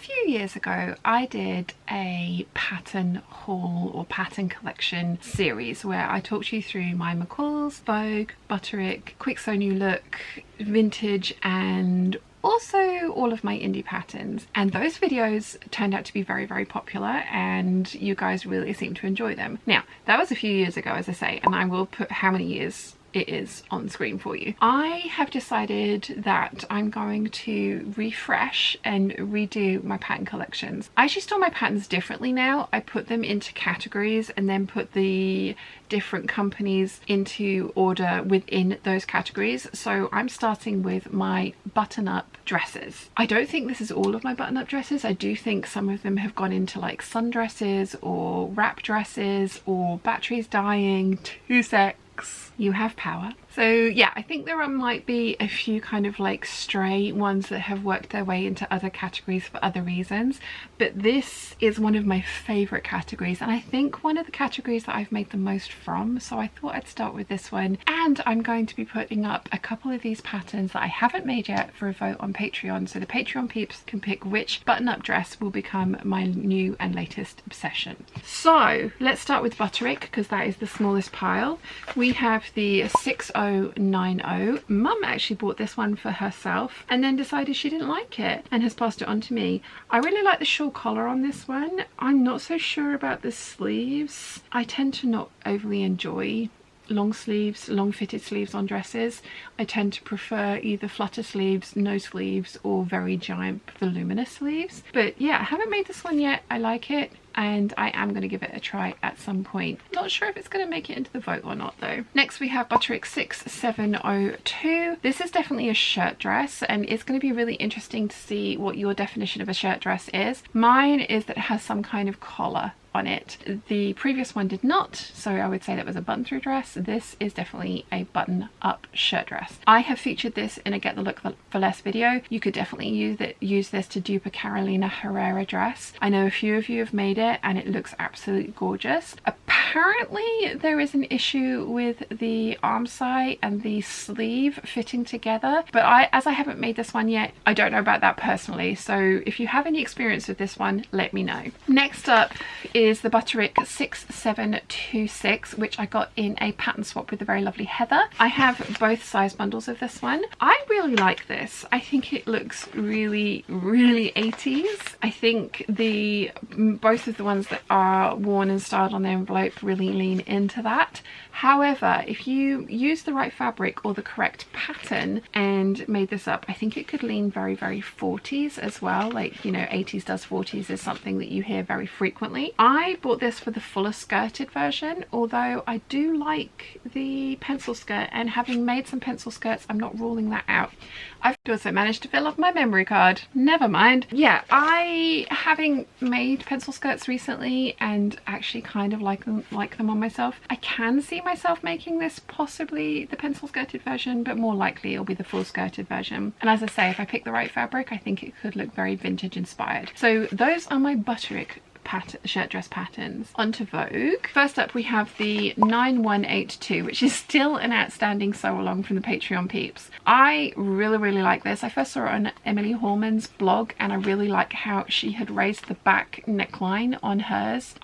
few years ago I did a pattern haul or pattern collection series where I talked you through my McCalls, Vogue, Butterick, Quick Sew New Look, vintage, and also all of my indie patterns, and those videos turned out to be very popular and you guys really seem to enjoy them. Now that was a few years ago, as I say, and I will put how many years it is on screen for you. I have decided that I'm going to refresh and redo my pattern collections. I actually store my patterns differently now. I put them into categories and then put the different companies into order within those categories. So I'm starting with my button-up dresses. I don't think this is all of my button-up dresses. I do think some of them have gone into like sundresses or wrap dresses or batteries dying, 2 secs. You have power. So yeah, I think there might be a few kind of like stray ones that have worked their way into other categories for other reasons, but this is one of my favorite categories, and I think one of the categories that I've made the most from, so I thought I'd start with this one. And I'm going to be putting up a couple of these patterns that I haven't made yet for a vote on Patreon, so the Patreon peeps can pick which button-up dress will become my new and latest obsession. So let's start with Butterick, because that is the smallest pile. We have the 6090. Mum actually bought this one for herself and then decided she didn't like it and has passed it on to me. I really like the shawl collar on this one. I'm not so sure about the sleeves. I tend to not overly enjoy long sleeves, long fitted sleeves on dresses. I tend to prefer either flutter sleeves, no sleeves, or very giant voluminous sleeves. But yeah, I haven't made this one yet. I like it and I am going to give it a try at some point. Not sure if it's going to make it into the vote or not though. Next we have Butterick 6702. This is definitely a shirt dress, and it's going to be really interesting to see what your definition of a shirt dress is. Mine is that it has some kind of collar on it. The previous one did not, so I would say that was a button through dress. This is definitely a button up shirt dress. I have featured this in a Get the Look for Less video. You could definitely use this to dupe a Carolina Herrera dress. I know a few of you have made it and it looks absolutely gorgeous. Apparently there is an issue with the arm side and the sleeve fitting together, but as I haven't made this one yet, I don't know about that personally, so if you have any experience with this one, let me know. Next up is the Butterick 6726, which I got in a pattern swap with the very lovely Heather. I have both size bundles of this one. I really like this. I think it looks really 80s. I think both of the ones that are worn and styled on the envelope really lean into that. However, if you use the right fabric or the correct pattern and made this up, I think it could lean very 40s as well. Like, you know, 80s does 40s is something that you hear very frequently. I bought this for the fuller skirted version, although I do like the pencil skirt, and having made some pencil skirts, I'm not ruling that out. I've also managed to fill up my memory card. Never mind. Yeah, having made pencil skirts recently and actually kind of like them on myself, I can see myself making this possibly the pencil skirted version, but more likely it'll be the full skirted version. And as I say, if I pick the right fabric, I think it could look very vintage inspired. So those are my Butterick shirt dress patterns. Onto Vogue. First up we have the 9182, which is still an outstanding sew along from the Patreon peeps. I really like this. I first saw it on Emily Hallman's blog and I really like how she had raised the back neckline on hers.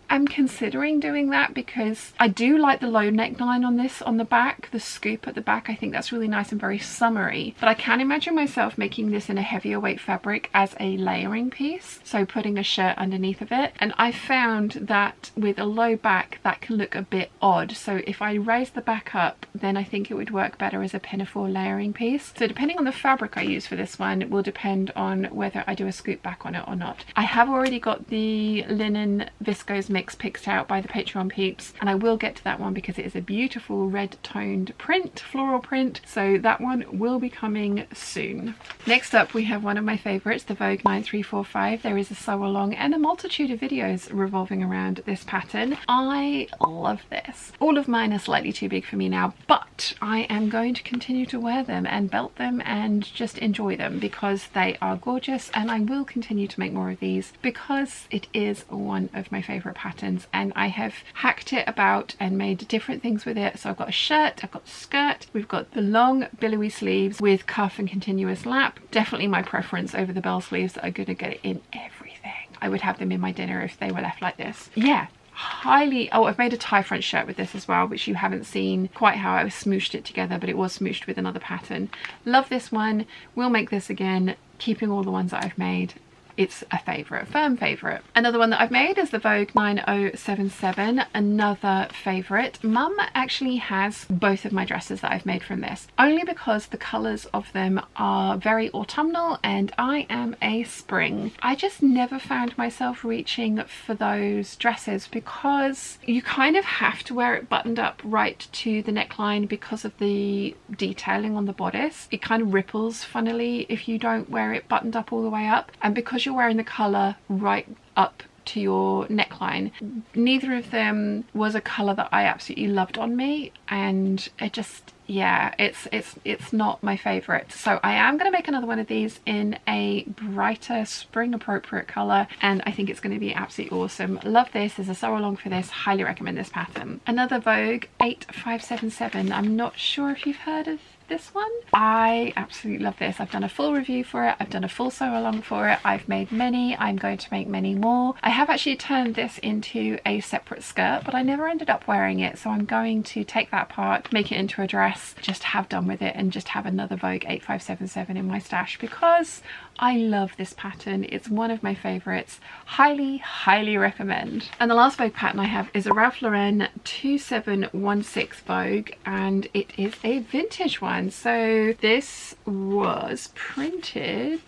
I'm considering doing that because I do like the low neckline on this on the back, the scoop at the back. I think that's really nice and very summery, but I can imagine myself making this in a heavier weight fabric as a layering piece, so putting a shirt underneath of it. And I found that with a low back that can look a bit odd, so if I raise the back up then I think it would work better as a pinafore layering piece. So depending on the fabric I use for this one, it will depend on whether I do a scoop back on it or not. I have already got the linen viscose mix picked out by the Patreon peeps, and I will get to that one because it is a beautiful red toned print, floral print, so that one will be coming soon. Next up we have one of my favorites, the Vogue 9345. There is a sew along and a multitude of videos revolving around this pattern. I love this. All of mine are slightly too big for me now, but I am going to continue to wear them and belt them and just enjoy them because they are gorgeous, and I will continue to make more of these because it is one of my favorite patterns. patterns, and I have hacked it about and made different things with it. So I've got a shirt, I've got the skirt, we've got the long billowy sleeves with cuff and continuous lap. Definitely my preference over the bell sleeves that are going to get it in everything. I would have them in my dinner if they were left like this. Yeah, highly. Oh, I've made a tie front shirt with this as well, which you haven't seen quite how I smooshed it together, but it was smooshed with another pattern. Love this one. We'll make this again, keeping all the ones that I've made. It's a favourite, firm favourite. Another one that I've made is the Vogue 9077, another favourite. Mum actually has both of my dresses that I've made from this, only because the colours of them are very autumnal and I am a spring. I just never found myself reaching for those dresses because you kind of have to wear it buttoned up right to the neckline because of the detailing on the bodice. It kind of ripples funnily if you don't wear it buttoned up all the way up, and because you're wearing the colour right up to your neckline, neither of them was a colour that I absolutely loved on me, and it just, yeah, it's not my favourite. So I am going to make another one of these in a brighter spring appropriate colour, and I think it's going to be absolutely awesome. Love this. There's a sew along for this. Highly recommend this pattern. Another Vogue 8577. I'm not sure if you've heard of this one. I absolutely love this. I've done a full review for it. I've done a full sew along for it. I've made many. I'm going to make many more. I have actually turned this into a separate skirt, but I never ended up wearing it, so I'm going to take that part, make it into a dress, just have done with it, and just have another Vogue 8577 in my stash because I love this pattern. It's one of my favorites. Highly recommend. And the last Vogue pattern I have is a Ralph Lauren 2716 Vogue, and it is a vintage one. So this was printed,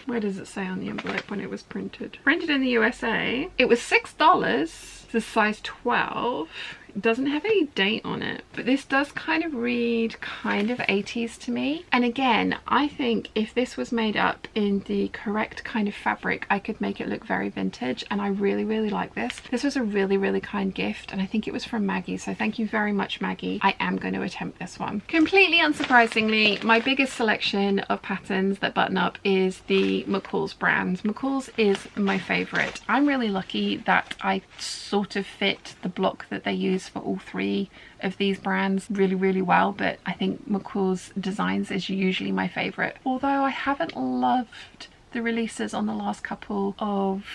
where does it say on the envelope when it was printed? Printed in the USA. It was $6. The size 12. It doesn't have any date on it, but this does kind of read kind of 80s to me. And again, I think if this was made up in the correct kind of fabric, I could make it look very vintage, and I really like this. This was a really kind gift, and I think it was from Maggie, so thank you very much, Maggie. I am going to attempt this one. Completely unsurprisingly, my biggest selection of patterns that button up is the McCalls brand. McCalls is my favorite. I'm really lucky that I sort of fit the block that they use for all three of these brands really well, but I think McCalls designs is usually my favorite, although I haven't loved the releases on the last couple of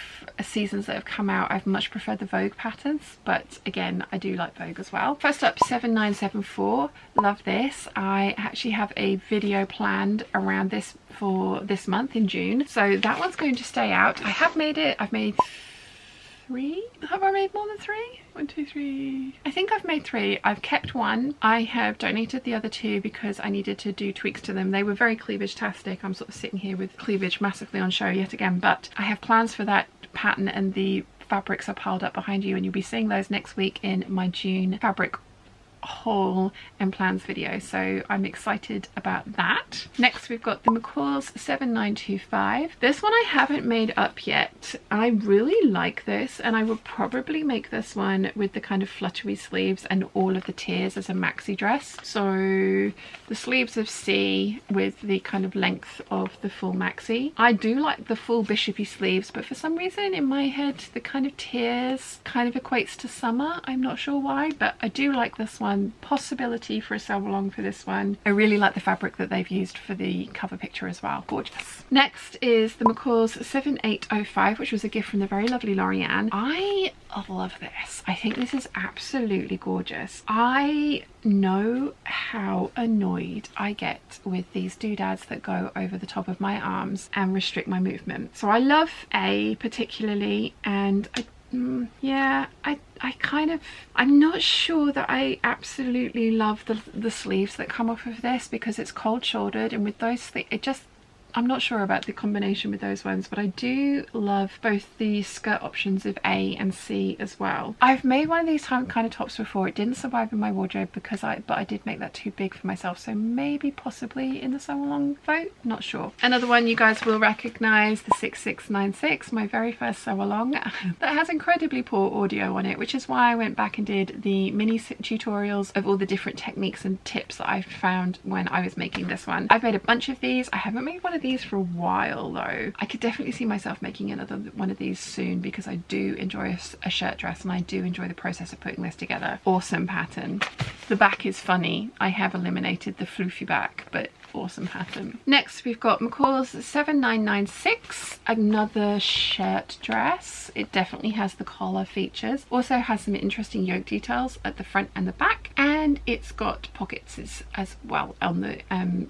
seasons that have come out. I've much preferred the Vogue patterns, but again, I do like Vogue as well. First up, 7974. Love this. I actually have a video planned around this for this month in June, so that one's going to stay out. I have made it. I've made 3. Have I made more than 3? 1, 2, 3. I think I've made 3. I've kept one. I have donated the other 2 because I needed to do tweaks to them. They were very cleavage-tastic. I'm sort of sitting here with cleavage massively on show yet again, but I have plans for that pattern, and the fabrics are piled up behind you, and you'll be seeing those next week in my June fabric haul and plans video, so I'm excited about that. Next we've got the McCalls 7925. This one I haven't made up yet. I really like this, and I would probably make this one with the kind of fluttery sleeves and all of the tiers as a maxi dress. So the sleeves of C with the kind of length of the full maxi. I do like the full bishopy sleeves, but for some reason in my head the kind of tiers kind of equates to summer. I'm not sure why, but I do like this one. Possibility for a sew along for this one. I really like the fabric that they've used for the cover picture as well. Gorgeous. Next is the McCalls 7805, which was a gift from the very lovely Lorianne. I love this. I think this is absolutely gorgeous. I know how annoyed I get with these doodads that go over the top of my arms and restrict my movement. So I love A particularly, and I'm not sure that I absolutely love the sleeves that come off of this, because it's cold shouldered, and with those I'm not sure about the combination with those ones, but I do love both the skirt options of A and C as well. I've made one of these kind of tops before. It didn't survive in my wardrobe because I did make that too big for myself, so maybe possibly in the sew along vote, not sure. Another one you guys will recognize, the 6696, my very first sew along that has incredibly poor audio on it, which is why I went back and did the mini tutorials of all the different techniques and tips that I found when I was making this one. I've made a bunch of these. I haven't made one of these these for a while though. I could definitely see myself making another one of these soon because I do enjoy a shirt dress and I do enjoy the process of putting this together. Awesome pattern. The back is funny. I have eliminated the floofy back, but awesome pattern. Next we've got McCalls 7996, another shirt dress. It definitely has the collar features, also has some interesting yoke details at the front and the back, and it's got pockets as well on the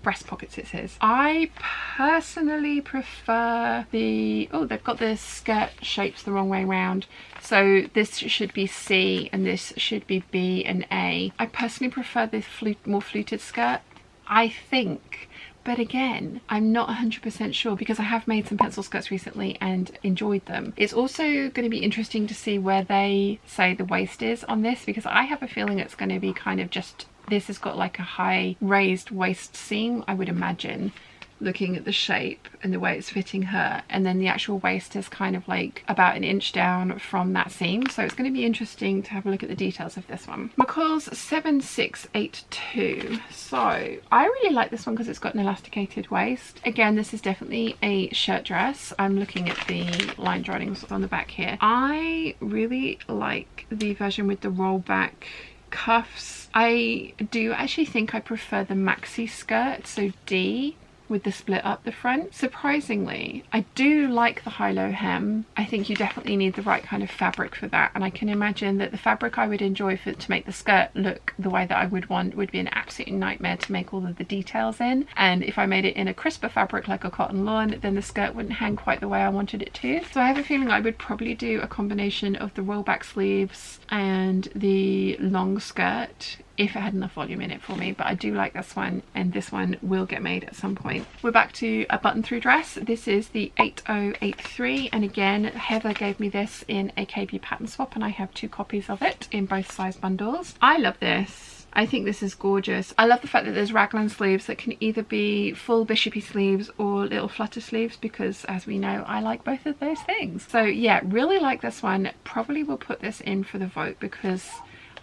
breast pockets, it says. I personally prefer the, oh, they've got the skirt shapes the wrong way around, so this should be C and this should be B and A. I personally prefer the more fluted skirt, I think, but again, I'm not 100% sure because I have made some pencil skirts recently and enjoyed them. It's also going to be interesting to see where they say the waist is on this, because I have a feeling it's going to be kind of just, this has got like a high raised waist seam, I would imagine, looking at the shape and the way it's fitting her, and then the actual waist is kind of like about an inch down from that seam, so it's going to be interesting to have a look at the details of this one. McCalls 7682. So I really like this one because it's got an elasticated waist. Again, this is definitely a shirt dress. I'm looking at the line drawings on the back here. I really like the version with the rollback cuffs. I do actually think I prefer the maxi skirt, so D, with the split up the front. Surprisingly, I do like the high-low hem. I think you definitely need the right kind of fabric for that, and I can imagine that the fabric I would enjoy to make the skirt look the way that I would want would be an absolute nightmare to make all of the details in, and if I made it in a crisper fabric like a cotton lawn, then the skirt wouldn't hang quite the way I wanted it to. So I have a feeling I would probably do a combination of the rollback sleeves and the long skirt if it had enough volume in it for me, but I do like this one, and this one will get made at some point. We're back to a button through dress. This is the 8083, and again, Heather gave me this in a KB pattern swap, and I have 2 copies of it in both size bundles. I love this. I think this is gorgeous. I love the fact that there's raglan sleeves that can either be full bishopy sleeves or little flutter sleeves, because as we know, I like both of those things. So yeah, really like this one. Probably will put this in for the Vogue because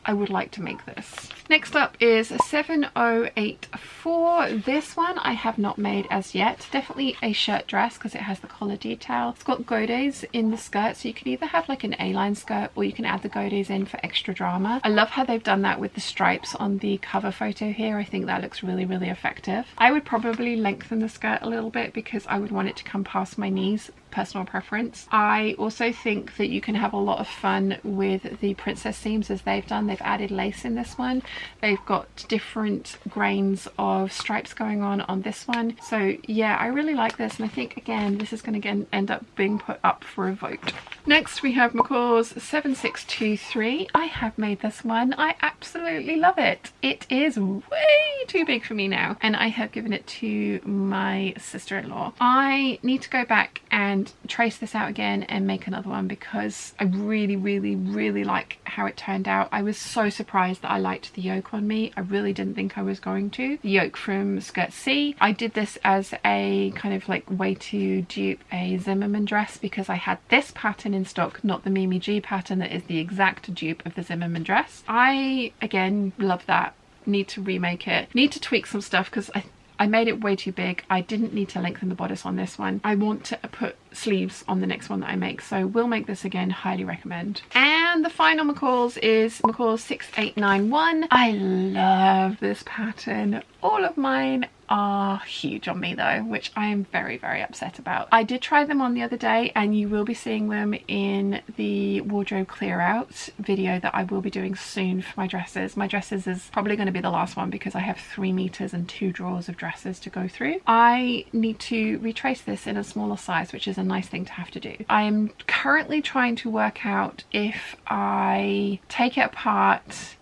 I would like to make this. Next up is 7084. This one I have not made as yet. Definitely a shirt dress because it has the collar detail. It's got godes in the skirt, so you can either have like an A-line skirt or you can add the godes in for extra drama. I love how they've done that with the stripes on the cover photo here. I think that looks really, really effective. I would probably lengthen the skirt a little bit because I would want it to come past my knees. Personal preference. I also think that you can have a lot of fun with the princess seams as they've done. They've added lace in this one. They've got different grains of stripes going on this one. So yeah, I really like this, and I think again this is going to end up being put up for a vote. Next we have McCalls 7623. I have made this one. I absolutely love it. It is way too big for me now, and I have given it to my sister-in-law. I need to go back and trace this out again and make another one because I really, really, really like how it turned out. I was so surprised that I liked the yoke on me. I really didn't think I was going to. The yoke from skirt C. I did this as a kind of like way to dupe a Zimmerman dress because I had this pattern in stock, not the Mimi G pattern that is the exact dupe of the Zimmerman dress. I again love that. Need to remake it. Need to tweak some stuff because I made it way too big. I didn't need to lengthen the bodice on this one. I want to put sleeves on the next one that I make, so we'll make this again. Highly recommend. And the final McCalls is McCalls 6891. I love this pattern. All of mine are huge on me though, which I am very, very upset about. I did try them on the other day, and you will be seeing them in the wardrobe clear out video that I will be doing soon for my dresses. My dresses is probably going to be the last one because I have 3 meters and 2 drawers of dresses to go through. I need to retrace this in a smaller size, which is a nice thing to have to do. I am currently trying to work out if I take it apart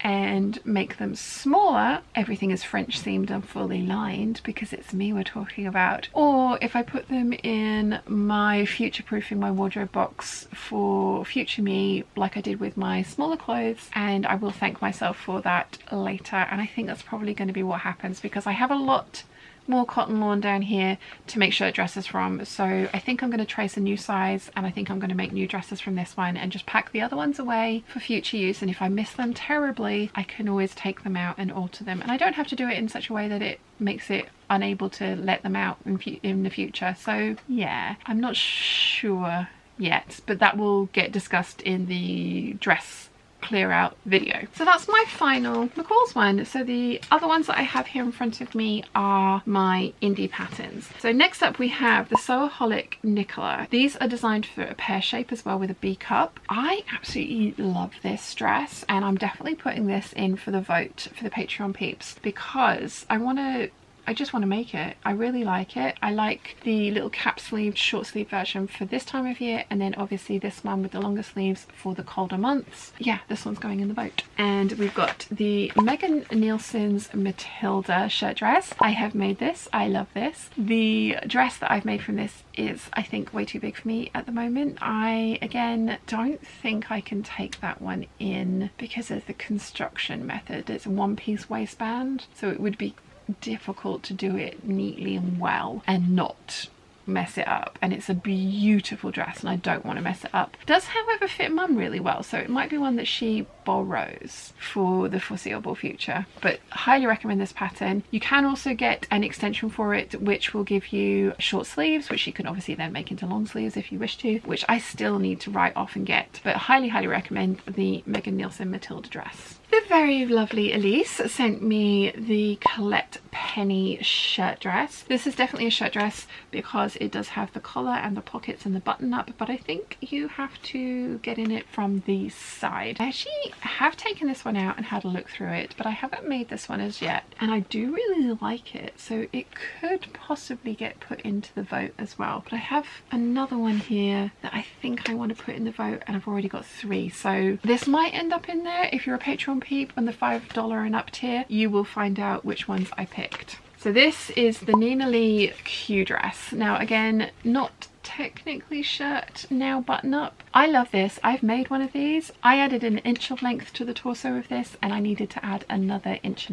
and make them smaller. Everything is French seamed and fully lined because it's me we're talking about, or if I put them in my future-proofing my wardrobe box for future me like I did with my smaller clothes, and I will thank myself for that later. And I think that's probably going to be what happens because I have a lot more cotton lawn down here to make shirt dresses from. So I think I'm going to trace a new size, and I think I'm going to make new dresses from this one and just pack the other ones away for future use. And if I miss them terribly, I can always take them out and alter them, and I don't have to do it in such a way that it makes it unable to let them out in the future. So yeah, I'm not sure yet, but that will get discussed in the dress clear out video. So that's my final McCalls one. So the other ones that I have here in front of me are my indie patterns. So next up we have the Sewaholic Nicola. These are designed for a pear shape as well with a B cup. I absolutely love this dress, and I'm definitely putting this in for the vote for the Patreon peeps because I just want to make it. I really like it. I like the little cap sleeved short sleeve version for this time of year, and then obviously this one with the longer sleeves for the colder months. Yeah, this one's going in the vote. And we've got the Megan Nielsen's Matilda shirt dress. I have made this. I love this. The dress that I've made from this is, I think, way too big for me at the moment. I, again, don't think I can take that one in because of the construction method. It's a one-piece waistband, so it would be difficult to do it neatly and well and not mess it up. And it's a beautiful dress and I don't want to mess it up. It does, however, fit Mum really well, so it might be one that she borrows for the foreseeable future. But highly recommend this pattern. You can also get an extension for it which will give you short sleeves, which you can obviously then make into long sleeves if you wish to, which I still need to write off and get. But highly recommend the Megan Nielsen Matilda dress. The very lovely Elise sent me the Colette Penny shirt dress. This is definitely a shirt dress because it does have the collar and the pockets and the button up, but I think you have to get in it from the side. I actually have taken this one out and had a look through it, but I haven't made this one as yet, and I do really like it, so it could possibly get put into the vote as well. But I have another one here that I think I want to put in the vote, and I've already got 3, so this might end up in there. If you're a Patreon peep on the $5 and up tier, you will find out which ones I picked. So this is the Nina Lee Q dress. Now again, not technically shirt, now button up. I love this. I've made one of these. I added an inch of length to the torso of this, and I needed to add another 1.5 inches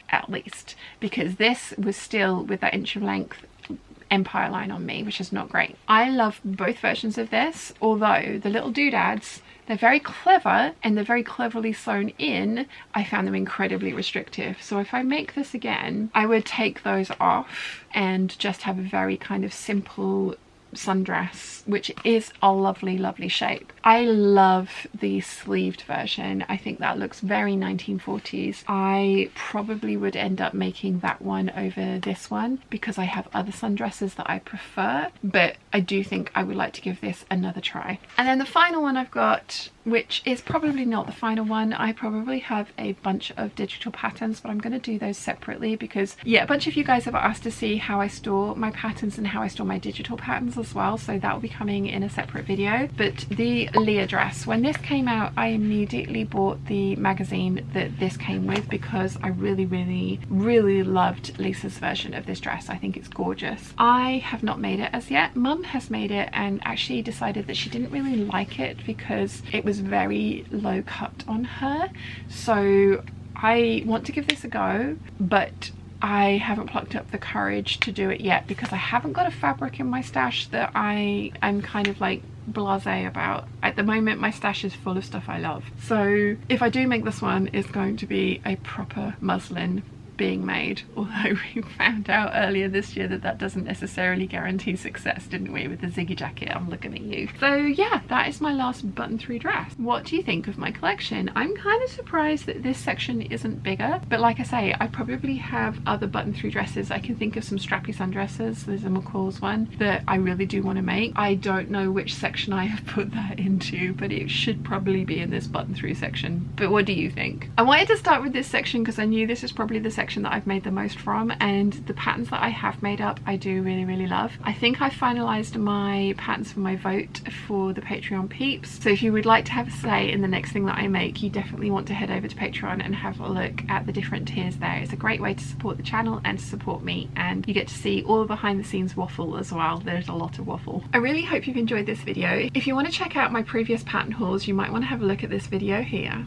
at least, because this was still with that inch of length empire line on me, which is not great. I love both versions of this, although the little doodads, they're very clever and they're very cleverly sewn in. I found them incredibly restrictive. So if I make this again, I would take those off and just have a very kind of simple sundress, which is a lovely shape. I love the sleeved version. I think that looks very 1940s. I probably would end up making that one over this one because I have other sundresses that I prefer, but I do think I would like to give this another try. And then the final one I've got, which is probably not the final one, I probably have a bunch of digital patterns, but I'm going to do those separately because, yeah, a bunch of you guys have asked to see how I store my patterns and how I store my digital patterns as well, so that will be coming in a separate video. But the Leah dress, when this came out, I immediately bought the magazine that this came with because I really loved Lisa's version of this dress. I think it's gorgeous. I have not made it as yet. Mum has made it and actually decided that she didn't really like it because it was very low cut on her, so I want to give this a go, but I haven't plucked up the courage to do it yet because I haven't got a fabric in my stash that I'm kind of like blasé about. At the moment my stash is full of stuff I love, so if I do make this one, it's going to be a proper muslin being made, although we found out earlier this year that that doesn't necessarily guarantee success, didn't we, with the Ziggy jacket? I'm looking at you. So yeah, that is my last button through dress. What do you think of my collection? I'm kind of surprised that this section isn't bigger, but like I say, I probably have other button through dresses. I can think of some strappy sundresses. There's a McCalls one that I really do want to make. I don't know which section I have put that into, but it should probably be in this button through section. But what do you think? I wanted to start with this section because I knew this is probably the section that I've made the most from, and the patterns that I have made up I do really love. I think I finalized my patterns for my vote for the Patreon peeps, so if you would like to have a say in the next thing that I make, you definitely want to head over to Patreon and have a look at the different tiers there. It's a great way to support the channel and to support me, and you get to see all the behind the scenes waffle as well. There's a lot of waffle. I really hope you've enjoyed this video. If you want to check out my previous pattern hauls, you might want to have a look at this video here.